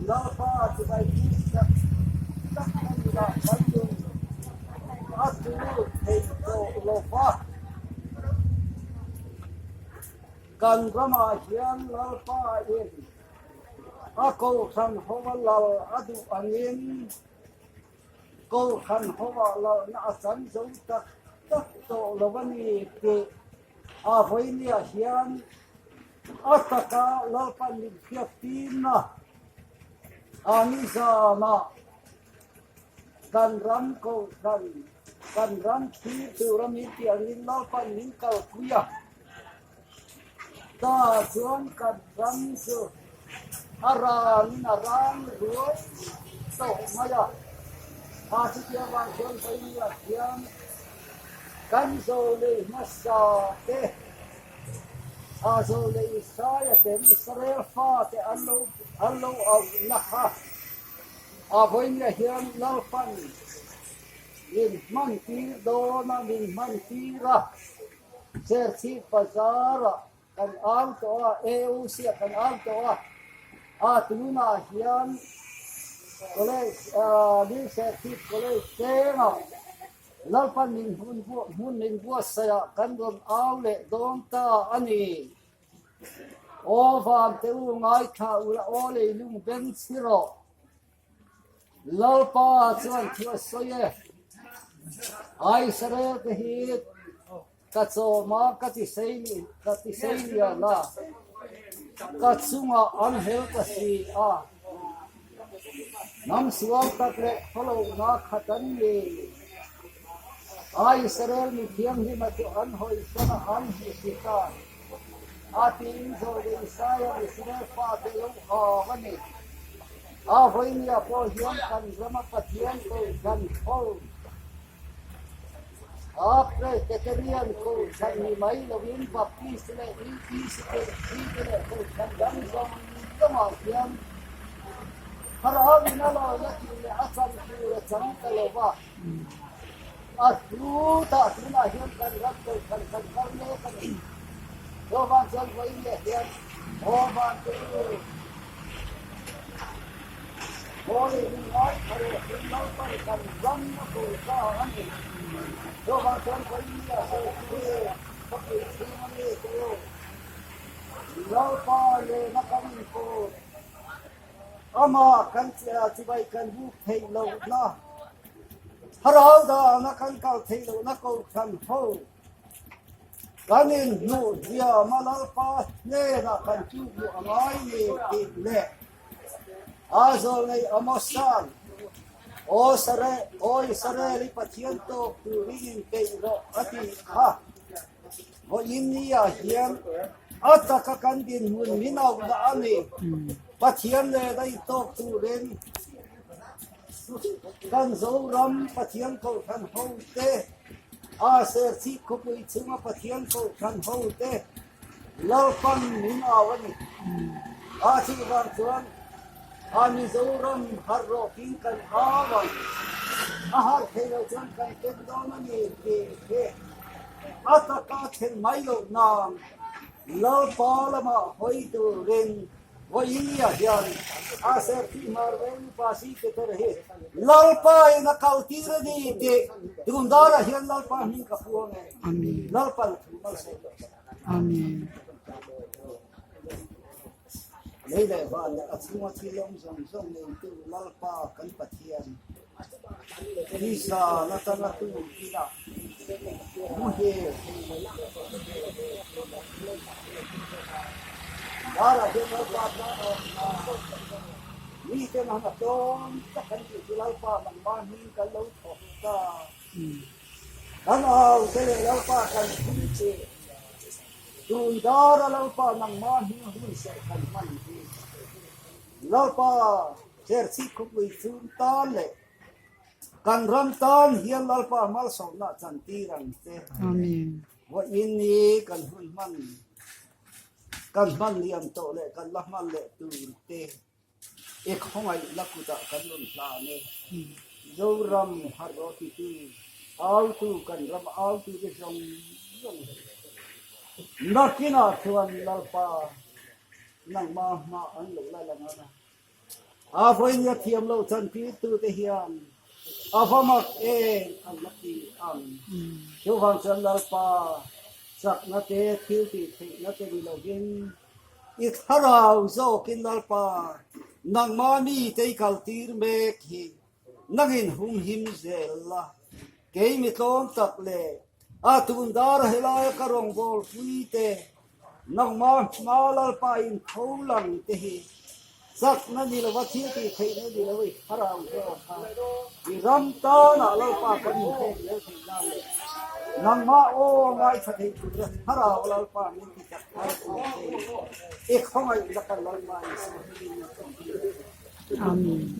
เราป้าจะไปจับจับมันละมันอยู่อัดดูเห็นโลฟ้ากันพระมาเขียนเราป้าเองอากูขันหัวเราอดูอันนี้กูขันหัวเราหน้าสันสุดตักโตเราวันนี้ที่อาไว้เนี่ยเขียนอัตตะเราปันเพียบตีนนะอานิสานะกันรันกูกันรันที่ตัวเรามีเพียงนินเราปันนินเก่าคุยตาชวนกันรันสุอารันรวยโตมาจ้ะอาทิตย์วันชวนไปเนี่ยเขียนกันโซเลยมาสาเตอาโซเลยอิสราเอลเต็มอิสราเอลฟ้าเตอัลโลเอาละฮะอาไว้เนี่ยเฮียนเล่าฟันลินมันตีโดนาลินมันตีระเซอร์ซีปัจจาระกันอ่านตัวเอวเสียกันอ่านตัวอาตุนาเฮียนก็เลยดิเซอร์ซีก็เลยเจ้าแล้วพันนินหุ่นนินบัวเสียกันโดนเอาเละโดนตาอันนี้โอฟามเตอุง่ายข้าอุละโอเลยลุงเบนสิโรแล้วป้าชวนเที่ยวสวยไอสระเตหิตกัดโซมากัดที่เสียนะกัดซุงอันเฮลกัสีน้ำสวมตะเล็กพลงนักขัดนี้ไอสระมีเพียงที่มาตัวอันหอยสนะอันหิสิตาอาทิตย์โซเดอิสราเอลอิสราเอลฟ้าเตลุวันนี้อาไว้เนี่ยพอเฮียนกันรำมาปะเทียนก็กันพออาเปรตเตเรียนก็กันมีไม่ละวินบัพติสเลอีสเตอีเตเลก็กันดังซองก็มาเฮียนฮาราวินาลาละกิเลอาสันคูระจังตะเลวะอาทูตาทุนาเฮียนกันรักกันเนี่ยกันโยบานจังไว้เนี่ยเฮียนโอบานเตโอ้ยมีน้อยเขาเรียกน้อยไปกันรังมาคุยกันนี่โยบางคนคนนี้ก็คือเขาเป็นสิ่งนี้ตัวเราไปเลยนักการเมืองอามากันเสียที่ไปกันบุกเทโลนะฮาราดานักการเก่าเทโลนักการโฮกันนี่นู่นเดียมาลาปาเนี่ยนักการจูบอยู่อะไรนี่ติดเล่อาโซเลยอามาสันโออิสราเอลปัจจัยโตตุรินเตโรอติฮะวันนี้เฮียนอัตตะกันดินหุ่นมินาวดาอันนี้ปัจจัยเลยได้โตตุรินกันโซรัมปัจจัยเขาทันโฮเตอาเซอร์ซีคุปอิซึมาปัจจัยเขาทันโฮเตลาฟันมินอาวันนี้อาชีพบางส่วนอามิโซรัมฮาร์โรกินกันอาวันอาหารเทเลจันกันเต็มดอนันนี่เด็กอาตากาเทนไม่ลงน้ำลาปาลมาหอยตูเรนวันนี้ยันอาเซอร์ที่มาเรนภาษีเตอร์เฮลาปาอินักเอาทีระดีเด็กดุนดาราเฮียนลาปาหินกับพวกนี้ลาปามาเสด็จอาเมนเลยได้บ้านอัศวินที่ลงส่งเงินตู้ลาปากันปะเทียนนิสานาตานาตูกีฬามุเฮดาราเดินลาปามีเจ้าหน้าที่จะกันที่ลาปามันบ้านนี้กันแล้วถกตากันเอาเสด็จลาปากันที่เจดูดาราลาปานังมาหิ้งหุ่นเสกกันมันลาปาเจอสิคุยสุนทานเลยกันรำตานเฮียนลาปามาสอนนักจันทีรังเตอาเมนว่าอินนี้กันหุ่นมันเลี้ยงโตเลยกันละมันเลยตูนเตเอกห้องไอ้ลักกุตะกันนุ่นลาเนี่ยโยรำฮาร์โรติตีเอาตูกันรำเอาตูจะส่งนักกินอาชวนลาปานั่งมาอันหลงไล่ละนะ à với nhà thiềm lâu chân phí tư tế hiền à phá mặc ăn mặc đi ăn chú hoàng chân lâu pa sắc na tế thiếu thì na tế đi lâu gin ít harau zo kin lâu pa nang mani tế kal tir me ki nang in hum him zela cái mi tôm tập lệ à tụi dar helai karong bol pui te nang ma lâu pa in khâu lăng te hi sắc nó đi là vắt thiết thì thấy nó đi là vậy harau zo ha vì ram ta na lâu pa cái gì thế nhớ thì nang ma o ngai cha thei tu harau lâu pa ni ki chak ai ek không ai là cái lâu mai Amen.